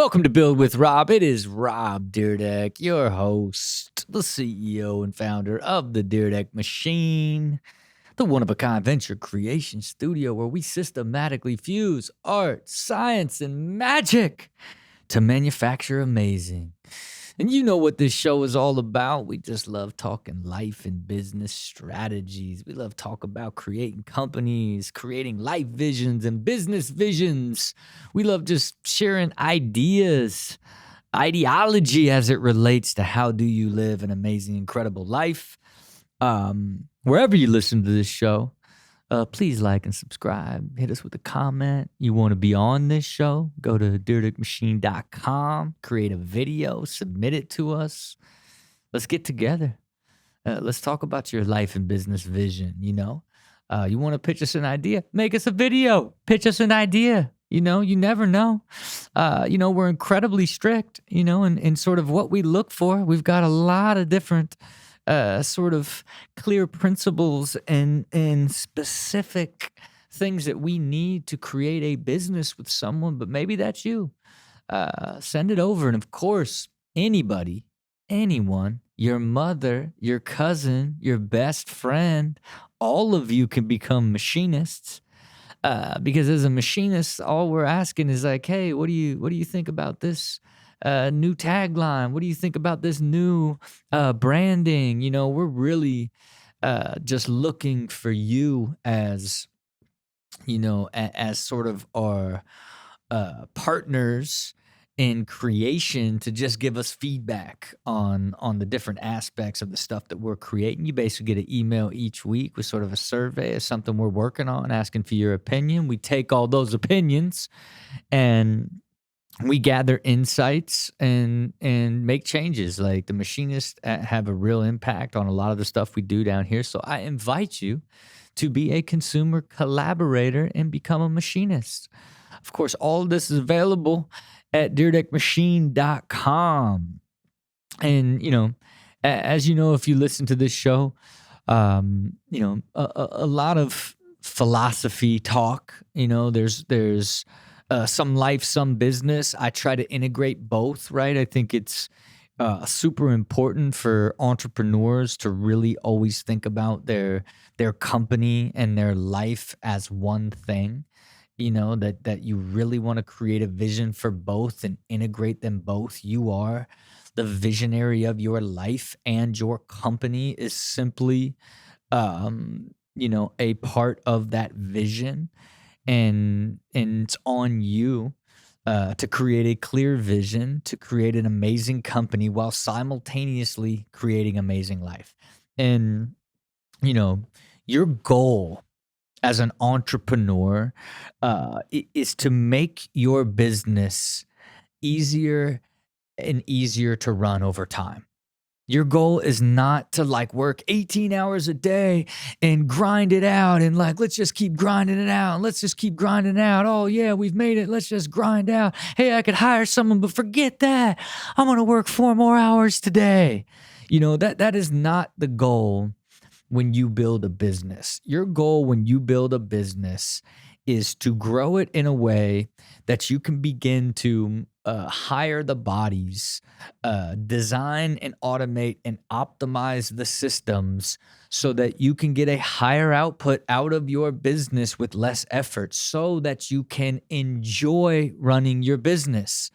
Welcome to Build with Rob. It is Rob Dyrdek, your host, the CEO and founder of the Dyrdek Machine, the one-of-a-kind venture creation studio where we systematically fuse art, science, and magic to manufacture amazing. And you know what this show is all about. We just love talking life and business strategies. We love talk about creating companies, creating life visions and business visions. We love just sharing ideas, ideology as it relates to how do you live an amazing, incredible life. Wherever you listen to this show, please like and subscribe. Hit us with a comment. You want to be on this show? Go to dyrdekmachine.com, create a video, submit it to us. Let's get together. Let's talk about your life and business vision, you want to pitch us an idea? Make us a video. Pitch us an idea. You never know. We're incredibly strict, in sort of what we look for. We've got a lot of different sort of clear principles and specific things that we need to create a business with someone, but maybe that's you. Send it over. And of course, anybody, anyone, your mother, your cousin, your best friend, all of you can become machinists. Because as a machinist, all we're asking is like, hey, what do you think about this new tagline? What do you think about this new branding? We're really just looking for you as, as sort of our partners in creation to just give us feedback on the different aspects of the stuff that we're creating. You basically get an email each week with sort of a survey of something we're working on, asking for your opinion. We take all those opinions and we gather insights and make changes. Like the machinists have a real impact on a lot of the stuff we do down here. So I invite you to be a consumer collaborator and become a machinist. Of course, all of this is available at dyrdekmachine.com. And, as you know, if you listen to this show, a lot of philosophy talk, there's some life, some business. I try to integrate both, right? I think it's super important for entrepreneurs to really always think about their company and their life as one thing. That you really want to create a vision for both and integrate them both. You are the visionary of your life, and your company is simply, a part of that vision. And it's on you to create a clear vision, to create an amazing company while simultaneously creating amazing life. And, your goal as an entrepreneur is to make your business easier and easier to run over time. Your goal is not to work 18 hours a day and grind it out and let's just keep grinding it out. And let's just keep grinding it out. Oh yeah, we've made it. Let's just grind out. Hey, I could hire someone, but forget that. I'm going to work 4 more hours today. That is not the goal when you build a business. Your goal when you build a business is to grow it in a way that you can begin to hire the bodies, design and automate and optimize the systems so that you can get a higher output out of your business with less effort so that you can enjoy running your business.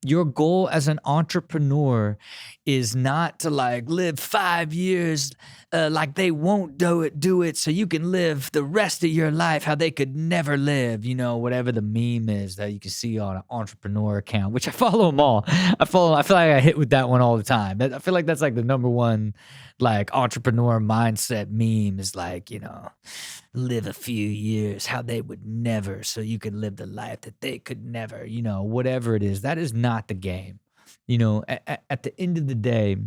Your goal as an entrepreneur is not to live 5 years like they won't do it so you can live the rest of your life how they could never live, whatever the meme is that you can see on an entrepreneur account, which I follow them all. I feel like I hit with that one all the time. I feel like that's the number one entrepreneur mindset meme is live a few years how they would never so you could live the life that they could never, whatever it is. That is not the game. At the end of the day,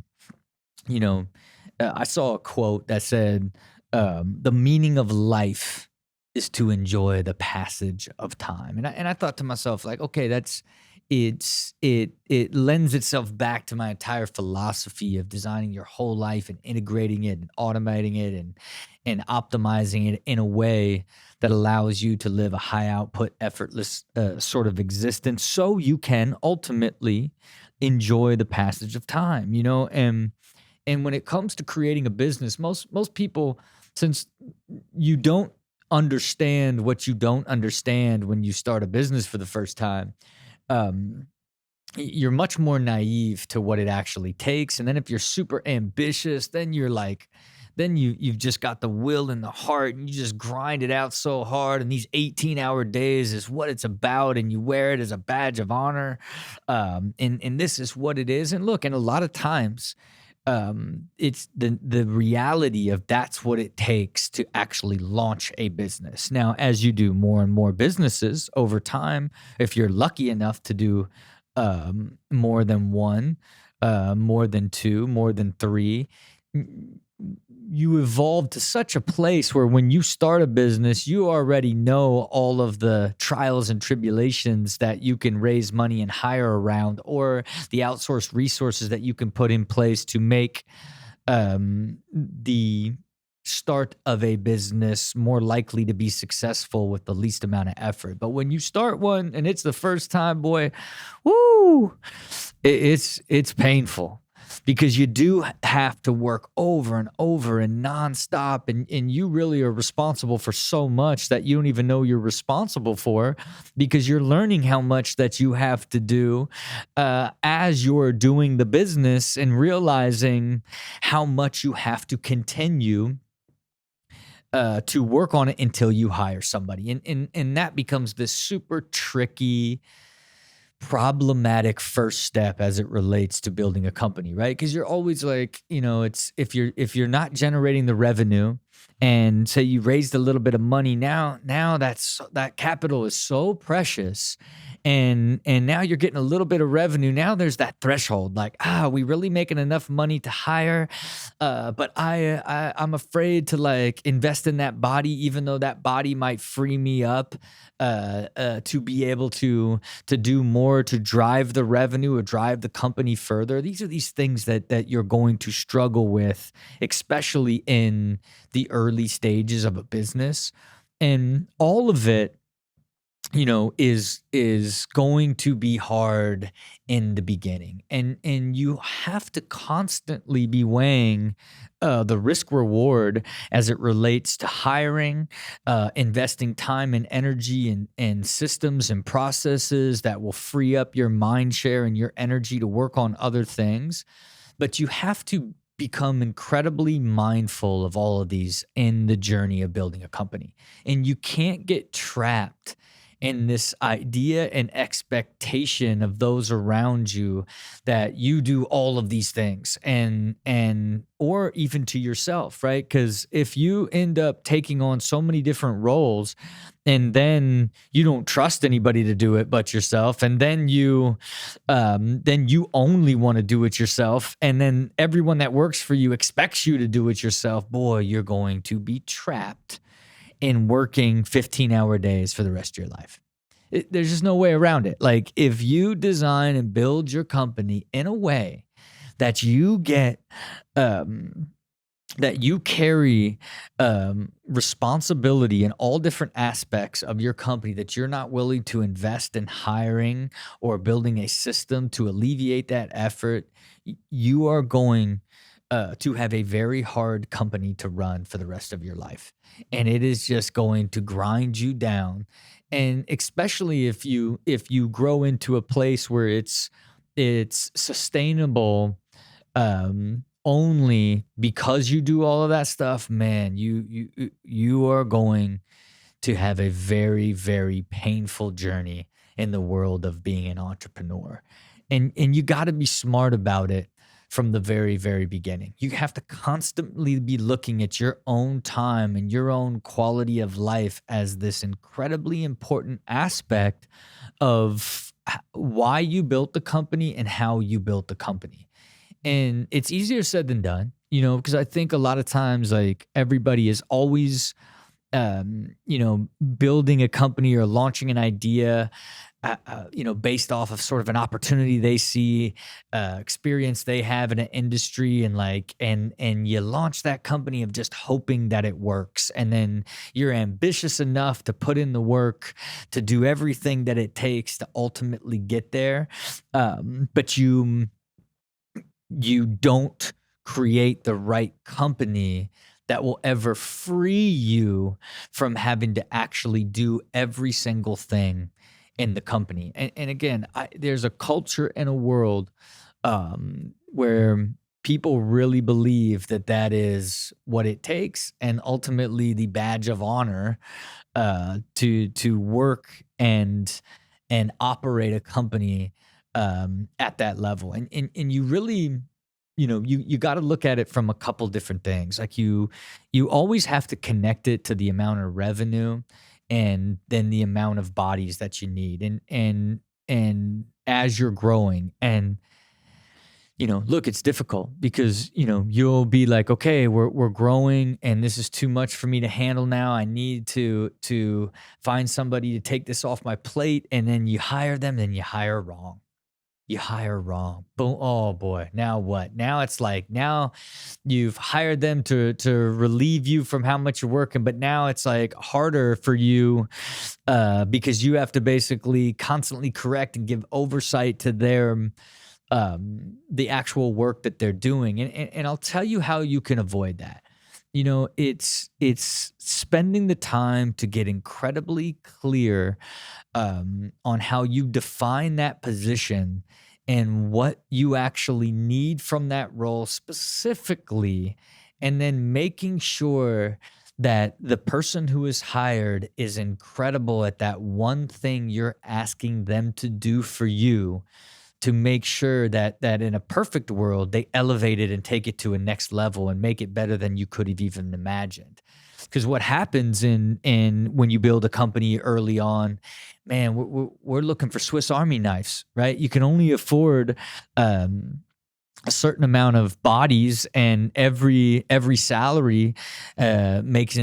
I saw a quote that said, the meaning of life is to enjoy the passage of time. And I thought to myself, okay, that's it lends itself back to my entire philosophy of designing your whole life and integrating it and automating it and optimizing it in a way that allows you to live a high output, effortless sort of existence, so you can ultimately enjoy the passage of time. And when it comes to creating a business, most people, since you don't understand what you don't understand when you start a business for the first time, um, you're much more naive to what it actually takes. And then if you're super ambitious, then you're like, then you've just got the will and the heart, and you just grind it out so hard. And these 18-hour days is what it's about, and you wear it as a badge of honor. And this is what it is. And look, and a lot of times, it's the reality of that's what it takes to actually launch a business. Now, as you do more and more businesses over time, if you're lucky enough to do more than one, more than two, more than three, you evolve to such a place where when you start a business, you already know all of the trials and tribulations that you can raise money and hire around, or the outsourced resources that you can put in place to make the start of a business more likely to be successful with the least amount of effort. But when you start one and it's the first time, boy, woo, it's painful. Because you do have to work over and over and nonstop, and you really are responsible for so much that you don't even know you're responsible for, because you're learning how much that you have to do as you're doing the business, and realizing how much you have to continue to work on it until you hire somebody. And that becomes this super tricky, problematic first step as it relates to building a company, right? Because you're always like, it's if you're not generating the revenue, and say you raised a little bit of money, now that capital is so precious, and now you're getting a little bit of revenue. Now there's that threshold, like, we really making enough money to hire, but I'm afraid to like invest in that body, even though that body might free me up to be able to do more, to drive the revenue or drive the company further. These are these things that you're going to struggle with, especially in the early stages of a business. And all of it, is going to be hard in the beginning, and you have to constantly be weighing the risk reward as it relates to hiring, investing time and energy and systems and processes that will free up your mind share and your energy to work on other things. But you have to become incredibly mindful of all of these in the journey of building a company, and you can't get trapped in this idea and expectation of those around you that you do all of these things, and or even to yourself, right? Because if you end up taking on so many different roles, and then you don't trust anybody to do it but yourself, and then you only want to do it yourself, and then everyone that works for you expects you to do it yourself, boy, you're going to be trapped in working 15-hour days for the rest of your life. There's just no way around it. Like, if you design and build your company in a way that you get, that you carry responsibility in all different aspects of your company, that you're not willing to invest in hiring or building a system to alleviate that effort, you are going to have a very hard company to run for the rest of your life. And it is just going to grind you down. And especially if you grow into a place where it's sustainable only because you do all of that stuff, man, you are going to have a very, very painful journey in the world of being an entrepreneur. And you got to be smart about it from the very, very beginning. You have to constantly be looking at your own time and your own quality of life as this incredibly important aspect of why you built the company and how you built the company. And it's easier said than done, because I think a lot of times, like, everybody is always building a company or launching an idea, based off of sort of an opportunity they see, experience they have in an industry, and you launch that company of just hoping that it works, and then you're ambitious enough to put in the work to do everything that it takes to ultimately get there, but you don't create the right company that will ever free you from having to actually do every single thing in the company. And again, there's a culture and a world where people really believe that that is what it takes, and ultimately the badge of honor to work and operate a company at that level. And you really, you got to look at it from a couple different things. Like you always have to connect it to the amount of revenue and then the amount of bodies that you need. And as you're growing, and look, it's difficult because, you'll be like, okay, we're growing and this is too much for me to handle now. I need to find somebody to take this off my plate. And then you hire them, then you hire wrong. You hire wrong. Boom. Oh boy. Now what? Now it's like, now you've hired them to relieve you from how much you're working, but now it's like harder for you because you have to basically constantly correct and give oversight to their the actual work that they're doing. And I'll tell you how you can avoid that. It's spending the time to get incredibly clear on how you define that position and what you actually need from that role specifically, and then making sure that the person who is hired is incredible at that one thing you're asking them to do for you, to make sure that in a perfect world, they elevate it and take it to a next level and make it better than you could have even imagined. Because what happens in when you build a company early on, man, we're looking for Swiss Army knives, right? You can only afford a certain amount of bodies, and every salary makes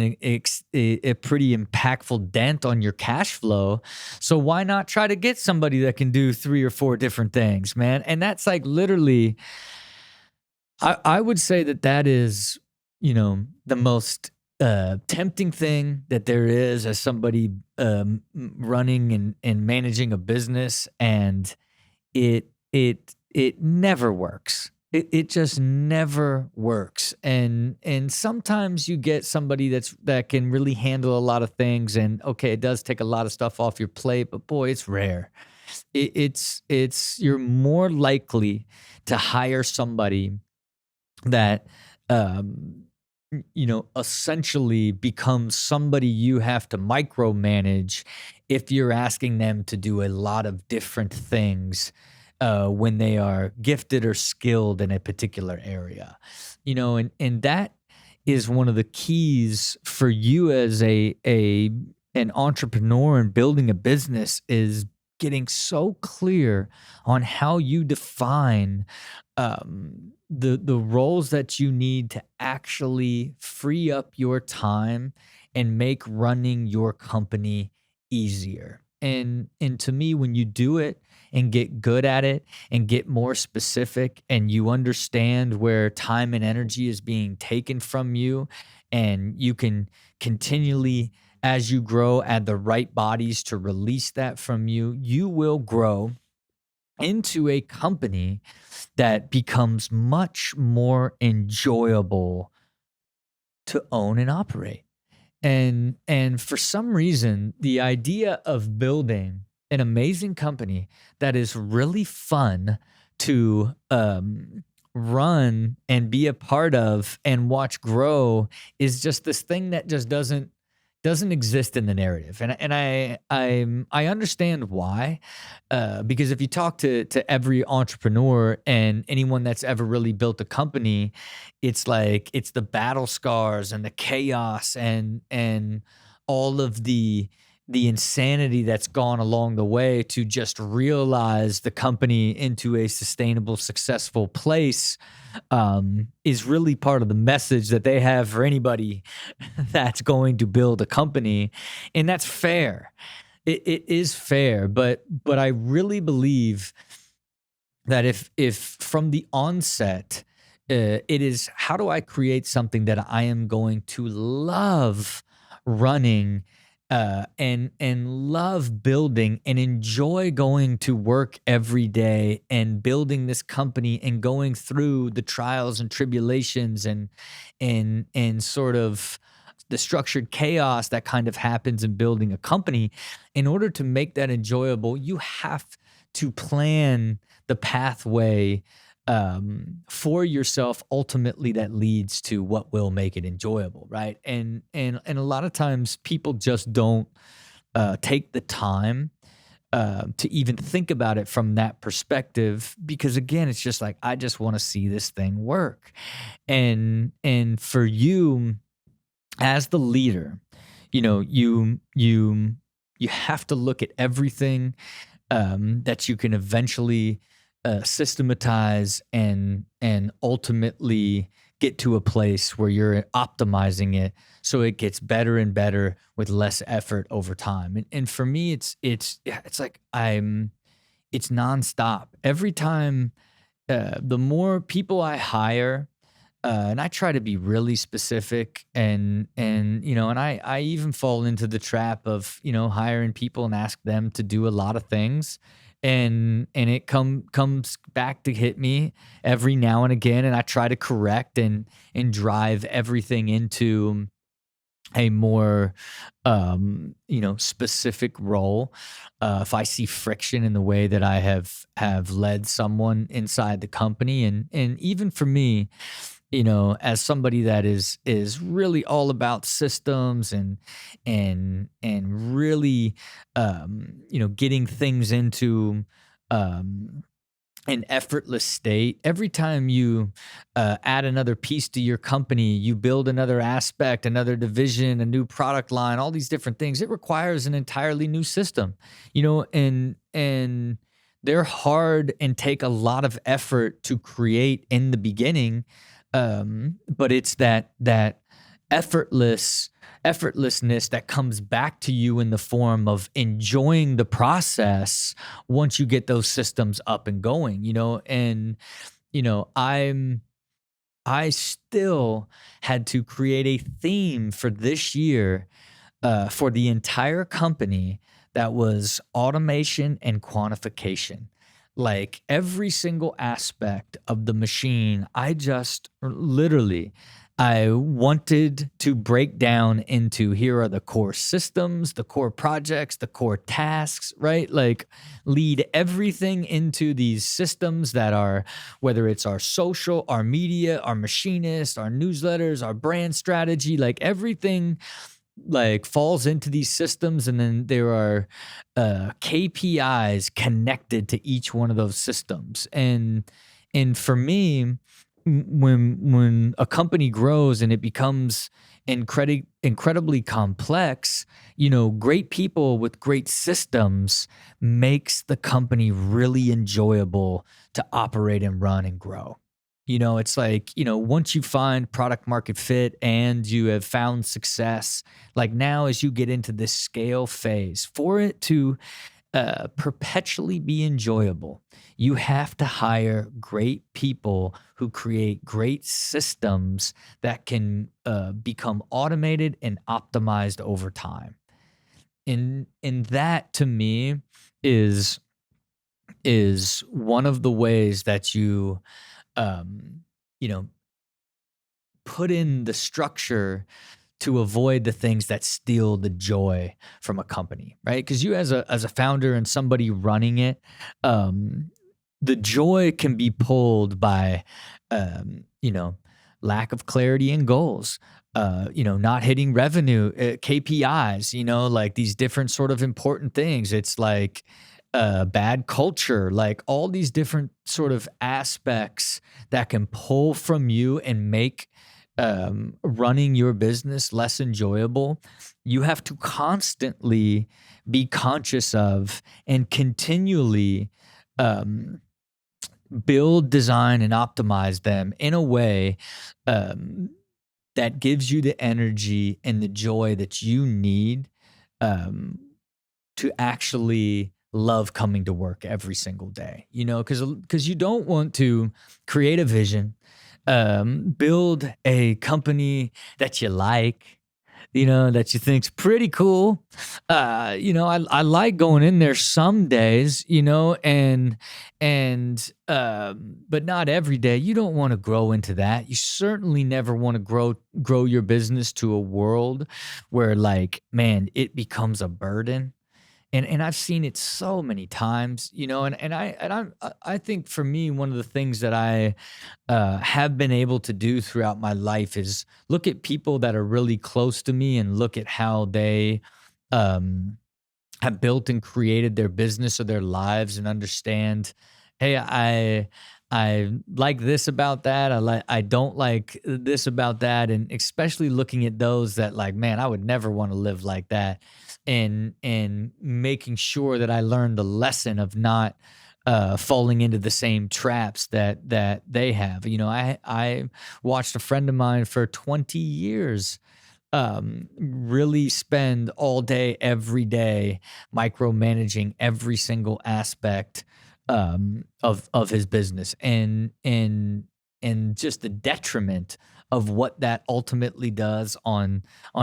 a pretty impactful dent on your cash flow. So why not try to get somebody that can do 3 or 4 different things, man? And that's like literally, I would say that is, the most tempting thing that there is as somebody running and managing a business, and it never works. It just never works. And sometimes you get somebody that can really handle a lot of things, and okay, it does take a lot of stuff off your plate, but boy, it's rare. It's you're more likely to hire somebody that essentially becomes somebody you have to micromanage if you're asking them to do a lot of different things when they are gifted or skilled in a particular area. And that is one of the keys for you as an entrepreneur and building a business, is getting so clear on how you define the roles that you need to actually free up your time and make running your company easier. And to me, when you do it and get good at it and get more specific, and you understand where time and energy is being taken from you, and you can continually, as you grow, add the right bodies to release that from you, you will grow into a company that becomes much more enjoyable to own and operate. And for some reason, the idea of building an amazing company that is really fun to run and be a part of and watch grow is just this thing that just doesn't exist in the narrative. And I understand why, because if you talk to every entrepreneur and anyone that's ever really built a company, it's like it's the battle scars and the chaos and all of the the insanity that's gone along the way to just realize the company into a sustainable, successful place, is really part of the message that they have for anybody that's going to build a company, and that's fair. It is fair, but I really believe that if from the onset, it is how do I create something that I am going to love running, and love building and enjoy going to work every day and building this company and going through the trials and tribulations and sort of the structured chaos that kind of happens in building a company. In order to make that enjoyable, you have to plan the pathway, for yourself ultimately that leads to what will make it enjoyable, right? And a lot of times people just don't take the time to even think about it from that perspective, because again, it's just like I just want to see this thing work. And for you as the leader, you have to look at everything, that you can eventually systematize and ultimately get to a place where you're optimizing it so it gets better and better with less effort over time. And for me, it's like it's nonstop. Every time, the more people I hire, and I try to be really specific, and I even fall into the trap of hiring people and ask them to do a lot of things, and it comes back to hit me every now and again, and I try to correct and drive everything into a more specific role. If I see friction in the way that I have led someone inside the company, and even for me, as somebody that is really all about systems and really, getting things into um an effortless state. Every time you add another piece to your company, you build another aspect, another division, a new product line, all these different things. It requires an entirely new system, and they're hard and take a lot of effort to create in the beginning. But it's that effortless effortlessness that comes back to you in the form of enjoying the process once you get those systems up and going, and I still had to create a theme for this year, for the entire company, that was automation and quantification. Like every single aspect of the machine, I just literally, I wanted to break down into here are the core systems, the core projects, the core tasks, right? Like lead everything into these systems that are, whether it's our social, our media, our machinist, our newsletters, our brand strategy, like everything like falls into these systems, and then there are KPIs connected to each one of those systems. And for me, when a company grows and it becomes incredibly complex, great people with great systems makes the company really enjoyable to operate and run and grow. It's like, once you find product market fit and you have found success, like now as you get into this scale phase, for it to perpetually be enjoyable, you have to hire great people who create great systems that can become automated and optimized over time. And that to me is is one of the ways that um, you know, put in the structure to avoid the things that steal the joy from a company, right? Because you as a founder and somebody running it, um, the joy can be pulled by, um, you know, lack of clarity and goals. Not hitting revenue KPIs. Like these different sort of important things. It's like bad culture, like all these different sort of aspects that can pull from you and make running your business less enjoyable, you have to constantly be conscious of and continually um, build, design, and optimize them in a way um, that gives you the energy and the joy that you need um, to actually love coming to work every single day. Because you don't want to create a vision, build a company that you like, that you think's pretty cool. I like going in there some days, but not every day. You don't want to grow into that. You certainly never want to grow your business to a world where, like, man, it becomes a burden. And I've seen it so many times, and I think for me, one of the things that I have been able to do throughout my life is look at people that are really close to me and look at how they um, have built and created their business or their lives and understand, hey, I like this about that. I don't like this about that. And especially looking at those that, like, man, I would never want to live like that. And making sure that I learned the lesson of not falling into the same traps that they have. I watched a friend of mine for 20 years really spend all day, every day, micromanaging every single aspect of his business, and just the detriment of what that ultimately does on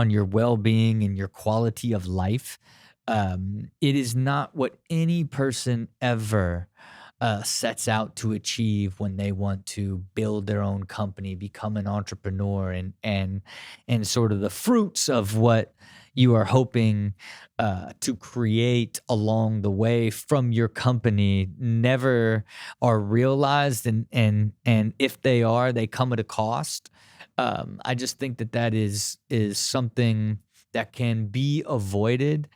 your well-being and your quality of life. It is not what any person ever sets out to achieve when they want to build their own company, become an entrepreneur, and sort of the fruits of what you are hoping to create along the way from your company never are realized, and if they are, they come at a cost. I just think that is something that can be avoided,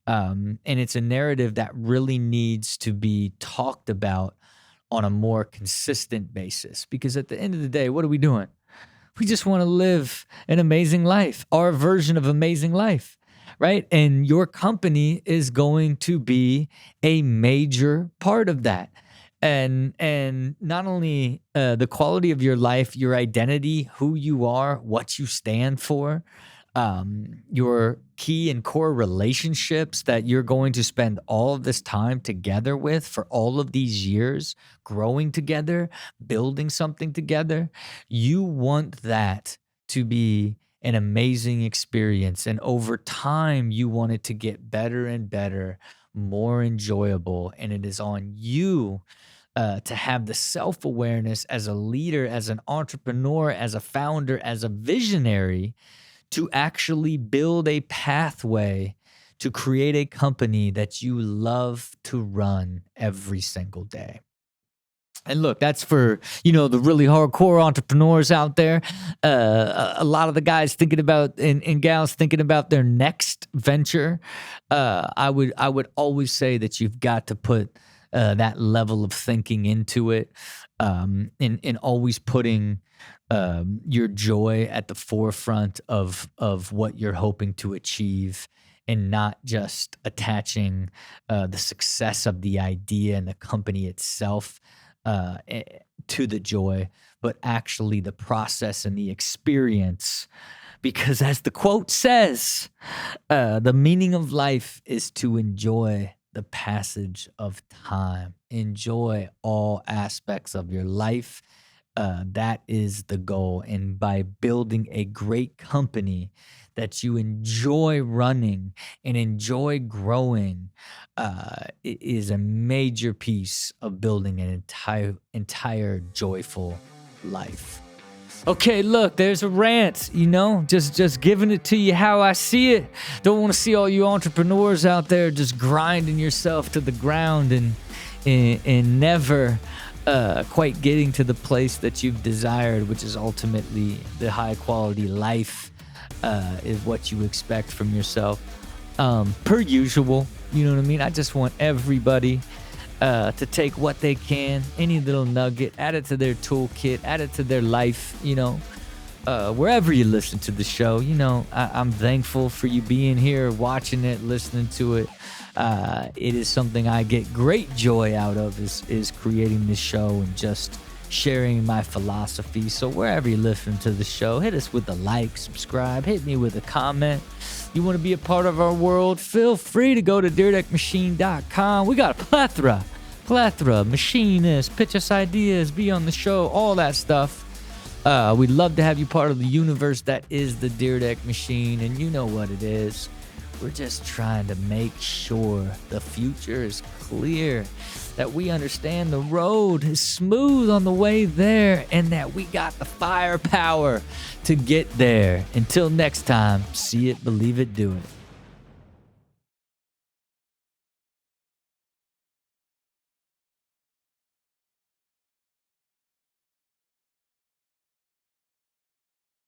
and it's a narrative that really needs to be talked about on a more consistent basis. Because at the end of the day, what are we doing? We just want to live an amazing life, our version of amazing life, right? And your company is going to be a major part of that. And not only the quality of your life, your identity, who you are, what you stand for, your key and core relationships that you're going to spend all of this time together with for all of these years, growing together, building something together. You want that to be an amazing experience. And over time, you want it to get better and better, more enjoyable. And it is on you to have the self awareness as a leader, as an entrepreneur, as a founder, as a visionary, to actually build a pathway to create a company that you love to run every single day. And look, that's for, the really hardcore entrepreneurs out there. A lot of the guys thinking about and gals thinking about their next venture. I would always say that you've got to put that level of thinking into it, and always putting your joy at the forefront of what you're hoping to achieve, and not just attaching the success of the idea and the company itself to the joy, but actually the process and the experience. Because as the quote says, the meaning of life is to enjoy the passage of time. Enjoy all aspects of your life. That is the goal. And by building a great company that you enjoy running and enjoy growing, it is a major piece of building an entire joyful life. Okay, look, there's a rant, just giving it to you how I see it. Don't want to see all you entrepreneurs out there just grinding yourself to the ground and never quite getting to the place that you've desired, which is ultimately the high quality life is what you expect from yourself. Per usual, you know what I mean? I just want everybody to take what they can, any little nugget, add it to their toolkit, add it to their life, wherever you listen to the show. I'm thankful for you being here, watching it, listening to it. It is something I get great joy out of is creating this show and just sharing my philosophy. So wherever you listen to the show, hit us with a like, subscribe, hit me with a comment. You want to be a part of our world? Feel free to go to dyrdekmachine.com. We got a plethora, machinists, pitch us ideas, be on the show, all that stuff. We'd love to have you part of the universe that is the Dyrdek Machine, and you know what it is. We're just trying to make sure the future is clear, that we understand the road is smooth on the way there, and that we got the firepower to get there. Until next time, see it, believe it, do it.